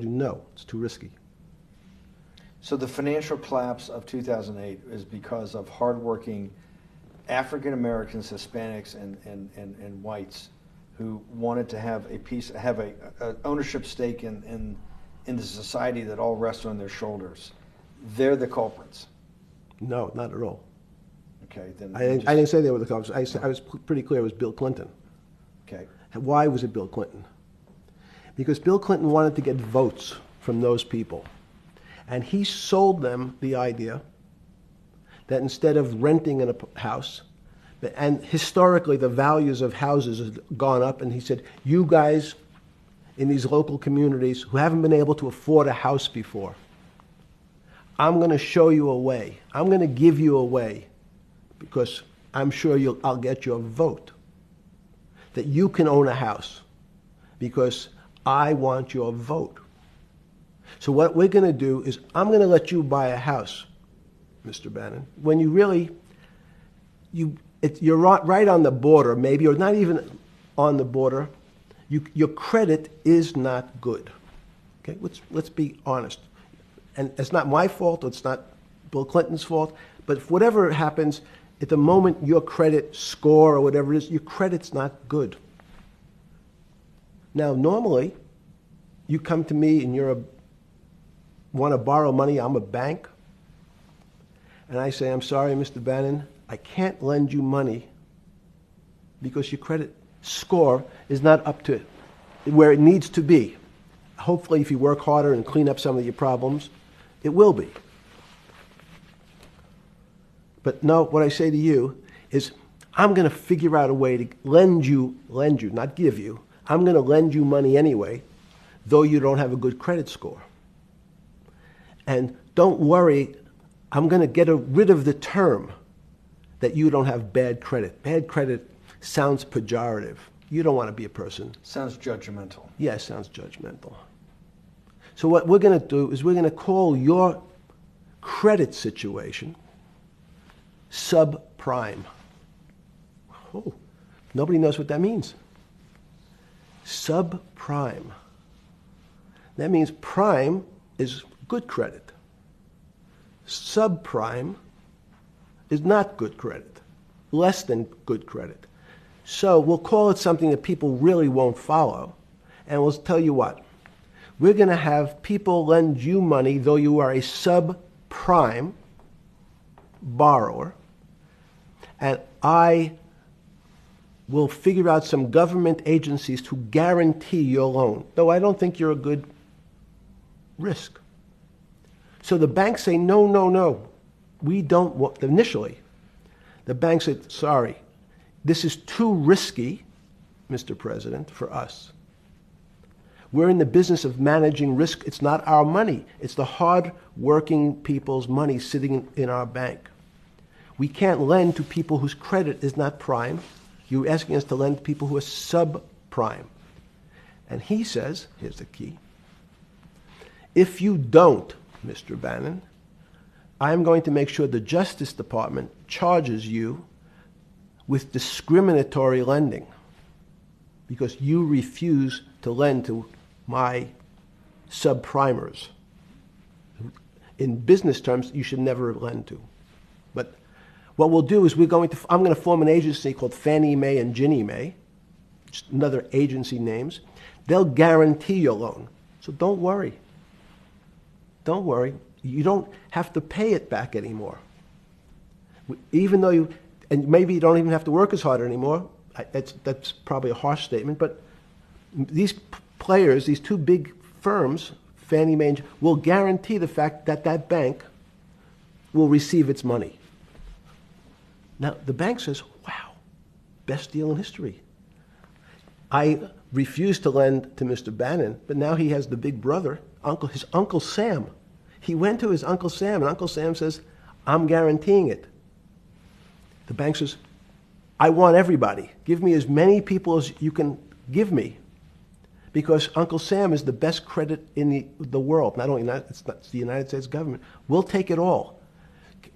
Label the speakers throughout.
Speaker 1: No, it's too risky.
Speaker 2: So the financial collapse of 2008 is because of hardworking African Americans, Hispanics, and whites who wanted to have a ownership stake in the society that all rests on their shoulders. They're the culprits.
Speaker 1: No, not at all.
Speaker 2: Okay, then
Speaker 1: I didn't say they were the culprits. I was pretty clear it was Bill Clinton.
Speaker 2: Okay.
Speaker 1: Why was it Bill Clinton? Because Bill Clinton wanted to get votes from those people. And he sold them the idea that instead of renting in a house, and historically the values of houses have gone up, and he said, you guys in these local communities who haven't been able to afford a house before, I'm going to show you a way. I'm going to give you a way because I'm sure I'll get your vote that you can own a house because I want your vote. So what we're going to do is I'm going to let you buy a house, Mr. Bannon, when you really, you're right on the border, maybe, or not even on the border. Your credit is not good. Okay, let's be honest. And it's not my fault, it's not Bill Clinton's fault, but if whatever happens, at the moment your credit score or whatever it is, your credit's not good. Now, normally, you come to me and want to borrow money, I'm a bank, and I say, I'm sorry, Mr. Bannon, I can't lend you money because your credit score is not up to where it needs to be. Hopefully, if you work harder and clean up some of your problems, it will be. But no, what I say to you is, I'm going to figure out a way to lend you, not give you. I'm going to lend you money anyway, though you don't have a good credit score. And don't worry, I'm going to get rid of the term that you don't have bad credit. Bad credit sounds pejorative. You don't want to be a person.
Speaker 2: Sounds judgmental.
Speaker 1: Yes, sounds judgmental. So what we're going to do is we're going to call your credit situation subprime. Oh, nobody knows what that means. Subprime. That means prime is good credit. Subprime is not good credit, less than good credit. So we'll call it something that people really won't follow, and we'll tell you what. We're going to have people lend you money, though you are a subprime borrower, and I will figure out some government agencies to guarantee your loan, though I don't think you're a good risk. So the banks say, no, we don't want, initially, the bank said, sorry, this is too risky, Mr. President, for us. We're in the business of managing risk. It's not our money. It's the hard-working people's money sitting in our bank. We can't lend to people whose credit is not prime. You're asking us to lend to people who are subprime. And he says, here's the key, if you don't, Mr. Bannon, I'm going to make sure the Justice Department charges you with discriminatory lending because you refuse to lend to my subprimers. In business terms, you should never lend to. But what we'll do is I'm going to form an agency called Fannie Mae and Ginnie Mae, just another agency names. They'll guarantee your loan. So don't worry. Don't worry. You don't have to pay it back anymore. Even though and maybe you don't even have to work as hard anymore. That's probably a harsh statement, but these players, these two big firms, Fannie Mae, will guarantee the fact that that bank will receive its money. Now, the bank says, wow, best deal in history. I refused to lend to Mr. Bannon, but now he has the big brother, his Uncle Sam. He went to his Uncle Sam, and Uncle Sam says, I'm guaranteeing it. The bank says, I want everybody. Give me as many people as you can give me, because Uncle Sam is the best credit in the world. Not only it's the United States government. We'll take it all.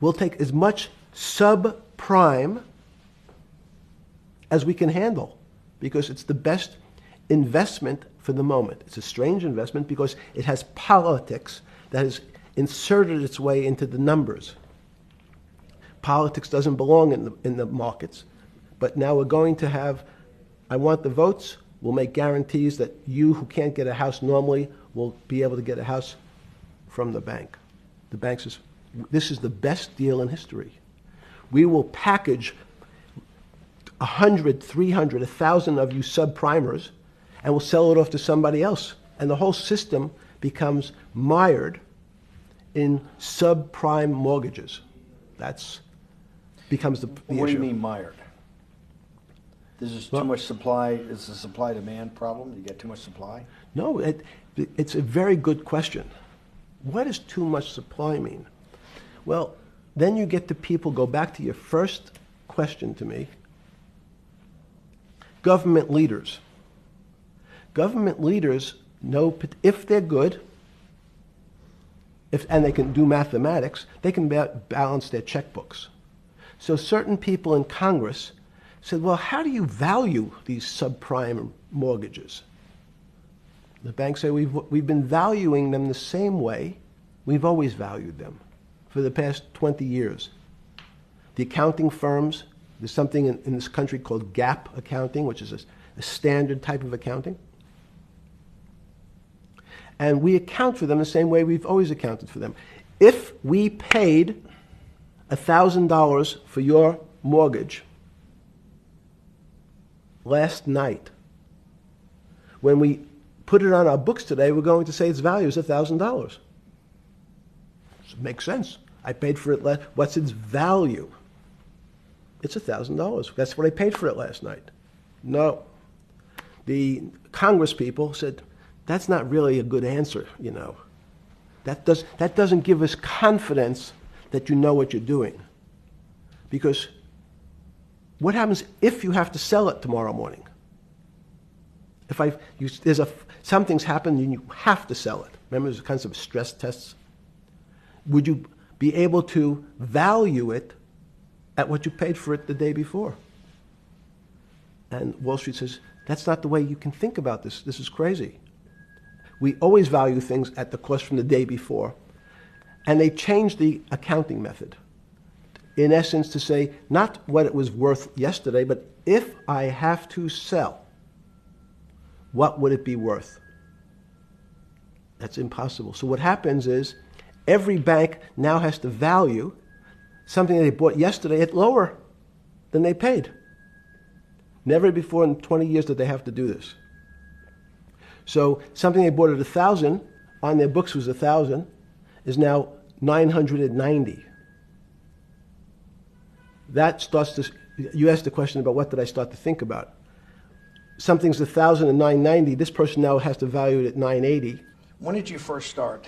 Speaker 1: We'll take as much subprime as we can handle, because it's the best investment for the moment. It's a strange investment because it has politics that has inserted its way into the numbers. Politics doesn't belong in the markets, but now we're going to have, I want the votes, we'll make guarantees that you who can't get a house normally will be able to get a house from the bank. The bank says, this is the best deal in history. We will package 100, 300, 1,000 of you subprimers, and we'll sell it off to somebody else. And the whole system becomes mired in subprime mortgages. That's becomes the issue.
Speaker 2: What do you mean mired? There's just too much supply. It's a supply-demand problem. You get too much supply?
Speaker 1: No, it's a very good question. What does too much supply mean? Well, then you get to people, go back to your first question to me, government leaders. Government leaders know if they're good, and they can do mathematics, they can balance their checkbooks. So certain people in Congress said, well, how do you value these subprime mortgages? The banks say, we've been valuing them the same way we've always valued them for the past 20 years. The accounting firms, there's something in this country called GAAP accounting, which is a standard type of accounting. And we account for them the same way we've always accounted for them. If we paid $1,000 for your mortgage last night, when we put it on our books today, we're going to say its value is $1,000. It makes sense. I paid for it. What's its value? It's $1,000. That's what I paid for it last night. No. The Congress people said, that's not really a good answer, you know. That doesn't give us confidence that you know what you're doing. Because what happens if you have to sell it tomorrow morning? Something's happened and you have to sell it. Remember, there's kinds of stress tests. Would you be able to value it at what you paid for it the day before? And Wall Street says, that's not the way you can think about this. This is crazy. We always value things at the cost from the day before. And they changed the accounting method, in essence, to say not what it was worth yesterday, but if I have to sell, what would it be worth? That's impossible. So what happens is every bank now has to value something they bought yesterday at lower than they paid. Never before in 20 years did they have to do this. So something they bought at 1,000, on their books was 1,000, is now 990. That starts to, you asked the question about what did I start to think about. Something's 1,000 and 990, this person now has to value it at 980.
Speaker 2: When did you first start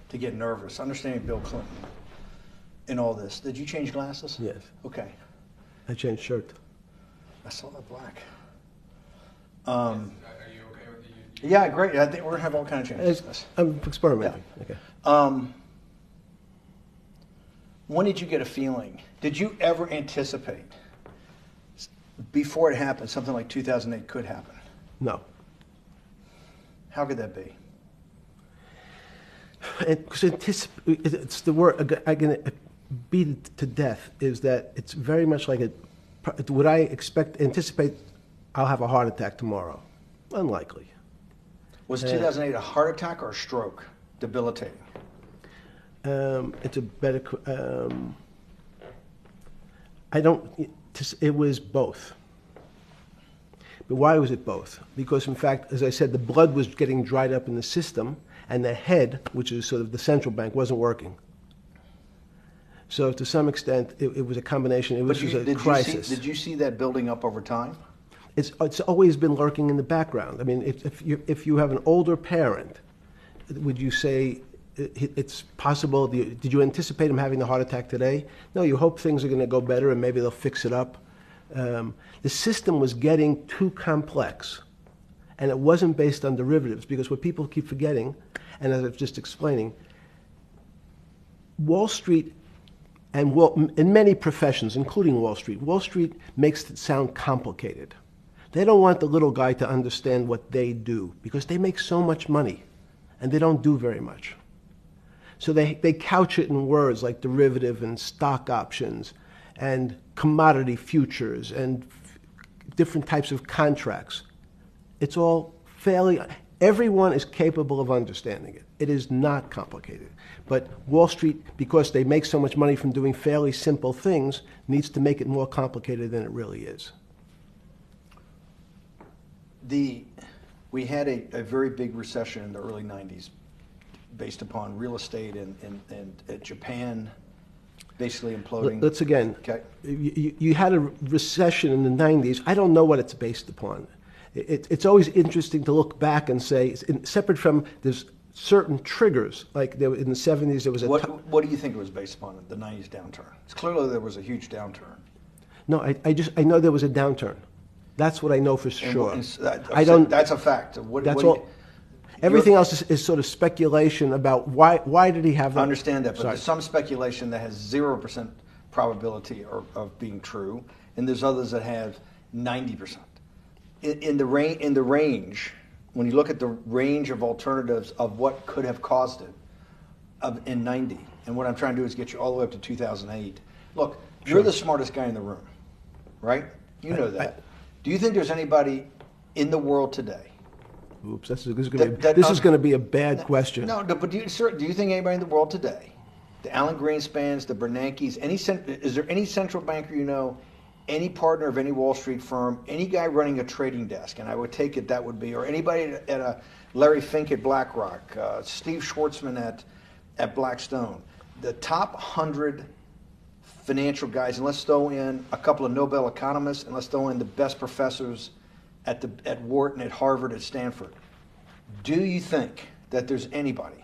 Speaker 2: to get nervous, understanding Bill Clinton in all this? Did you change glasses?
Speaker 1: Yes.
Speaker 2: Okay.
Speaker 1: I changed shirt.
Speaker 2: I saw that black.
Speaker 3: Are you okay with the?
Speaker 2: Yeah, great. I think we're gonna have all kinds of changes.
Speaker 1: I'm experimenting.
Speaker 2: Yeah.
Speaker 1: Okay.
Speaker 2: When did you get a feeling? Did you ever anticipate before it happened something like 2008 could happen?
Speaker 1: No.
Speaker 2: How could that be?
Speaker 1: Because it's the word I can beat it to death. Is that it's very much like would I anticipate I'll have a heart attack tomorrow? Unlikely.
Speaker 2: Was 2008 a heart attack or a stroke? Debilitating.
Speaker 1: It's a better. It was both. But why was it both? Because in fact, as I said, the blood was getting dried up in the system, and the head, which is sort of the central bank, wasn't working. So to some extent, it was a combination. It was just a crisis.
Speaker 2: Did you see that building up over time?
Speaker 1: It's always been lurking in the background. I mean, if you have an older parent, would you say it's possible? Did you anticipate him having a heart attack today? No, you hope things are going to go better and maybe they'll fix it up. The system was getting too complex, and it wasn't based on derivatives, because what people keep forgetting, and as I was just explaining, Wall Street, and in many professions, including Wall Street makes it sound complicated. They don't want the little guy to understand what they do because they make so much money and they don't do very much. So they couch it in words like derivative and stock options and commodity futures and different types of contracts. It's all everyone is capable of understanding it. It is not complicated. But Wall Street, because they make so much money from doing fairly simple things, needs to make it more complicated than it really is.
Speaker 2: We had a very big recession in the early 90s based upon real estate and Japan basically imploding.
Speaker 1: Let's again,
Speaker 2: Okay.
Speaker 1: you had a recession in the 90s. I don't know what it's based upon. It's always interesting to look back and say, separate from there's certain triggers, like in the 70s there was a...
Speaker 2: What do you think it was based upon, the 90s downturn? It's clearly there was a huge downturn.
Speaker 1: No, I know there was a downturn. That's what I know for sure.
Speaker 2: That's a fact.
Speaker 1: Everything else is sort of speculation about why did he have that?
Speaker 2: I understand that, but
Speaker 1: Sorry.
Speaker 2: there's some speculation that has 0% probability of being true, and there's others that have 90%. In the range, when you look at the range of alternatives of what could have caused it in 90, and what I'm trying to do is get you all the way up to 2008. Look, you're the smartest guy in the room, right? You know that. Do you think there's anybody in the world today?
Speaker 1: Oops, this is going to be a bad question.
Speaker 2: No, but do you think anybody in the world today, the Alan Greenspans, the Bernankes, is there any central banker you know, any partner of any Wall Street firm, any guy running a trading desk, and I would take it that would be, or anybody at a Larry Fink at BlackRock, Steve Schwartzman at Blackstone, the top 100 financial guys, and let's throw in a couple of Nobel economists, and let's throw in the best professors at Wharton, at Harvard, at Stanford. Do you think that there's anybody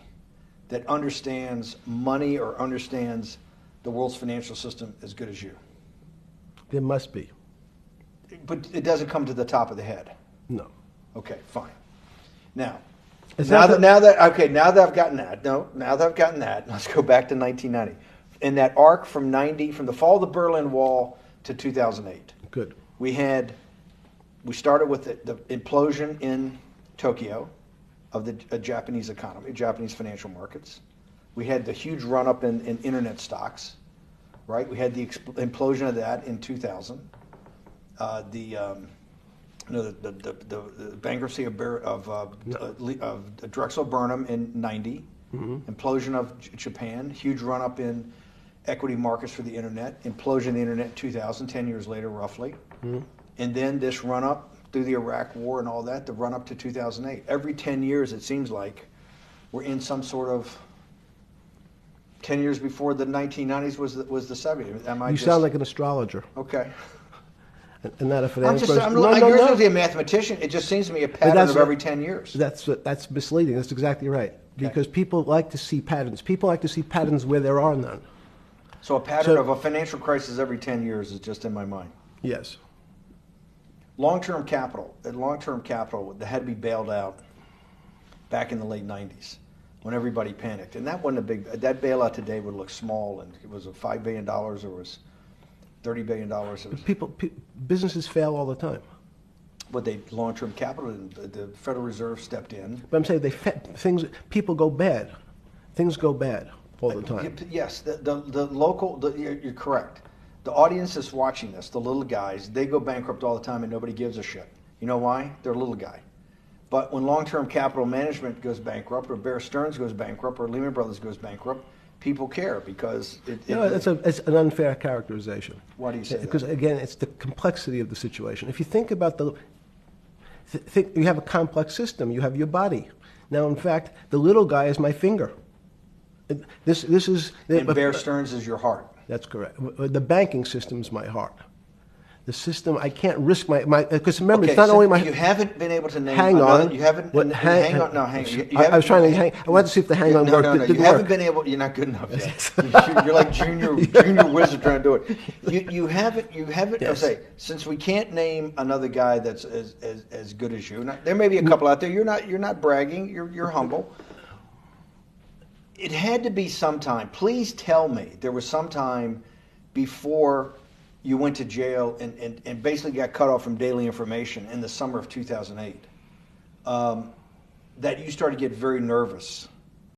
Speaker 2: that understands money or understands the world's financial system as good as you?
Speaker 1: There must be.
Speaker 2: But it doesn't come to the top of the head.
Speaker 1: No.
Speaker 2: Okay, fine. Now
Speaker 1: I've
Speaker 2: gotten that, let's go back to 1990. In that arc from the fall of the Berlin Wall to 2008.
Speaker 1: Good.
Speaker 2: We started with the implosion in Tokyo of the Japanese economy, Japanese financial markets. We had the huge run-up in internet stocks, right? We had the implosion of that in 2000. The bankruptcy of Drexel Burnham in 90. Mm-hmm. Implosion of Japan, huge run-up in equity markets for the internet, implosion of the internet in 2000, 10 years later roughly. Mm-hmm. And then this run-up through the Iraq War and all that, the run-up to 2008. Every 10 years, it seems like, we're in some sort of 10 years before the 1990s was the 70s.
Speaker 1: You sound like an astrologer.
Speaker 2: Okay.
Speaker 1: And not a financial person.
Speaker 2: You're supposed to be a mathematician. It just seems to me a pattern of every 10 years.
Speaker 1: That's misleading. That's exactly right. Okay. Because people like to see patterns. People like to see patterns where there are none.
Speaker 2: So a pattern of a financial crisis every 10 years is just in my mind.
Speaker 1: Yes.
Speaker 2: Long-term capital that had to be bailed out back in the late 90s when everybody panicked. And that wasn't that bailout today would look small, and it was $5 billion or was $30 billion.
Speaker 1: Businesses fail all the time.
Speaker 2: But long-term capital, the Federal Reserve stepped in.
Speaker 1: But I'm saying people go bad. Things go bad all the time.
Speaker 2: Yes, you're correct. The audience that's watching this, the little guys, they go bankrupt all the time and nobody gives a shit. You know why? They're a little guy. But when long-term capital management goes bankrupt, or Bear Stearns goes bankrupt, or Lehman Brothers goes bankrupt, people care because
Speaker 1: it's an unfair characterization.
Speaker 2: Why do you say that?
Speaker 1: Because again, it's the complexity of the situation. If you think about you have a complex system. You have your body. Now, in fact, the little guy is my finger. This is.
Speaker 2: And Bear Stearns is your heart.
Speaker 1: That's correct. The banking system is my heart. The system, I can't risk my because remember, it's not only my.
Speaker 2: You haven't been able to name.
Speaker 1: Hang on.
Speaker 2: You haven't. Hang on. No, hang on.
Speaker 1: I was trying to hang. I wanted to see if the hang on worked.
Speaker 2: No. You haven't been able. You're not good enough yet. You're like junior wizard trying to do it. You haven't. Yes. I'll say, since we can't name another guy that's as good as you. There may be a couple out there. You're not bragging. You're humble. It had to be sometime. Please tell me there was some time before you went to jail and basically got cut off from daily information in the summer of 2008, that you started to get very nervous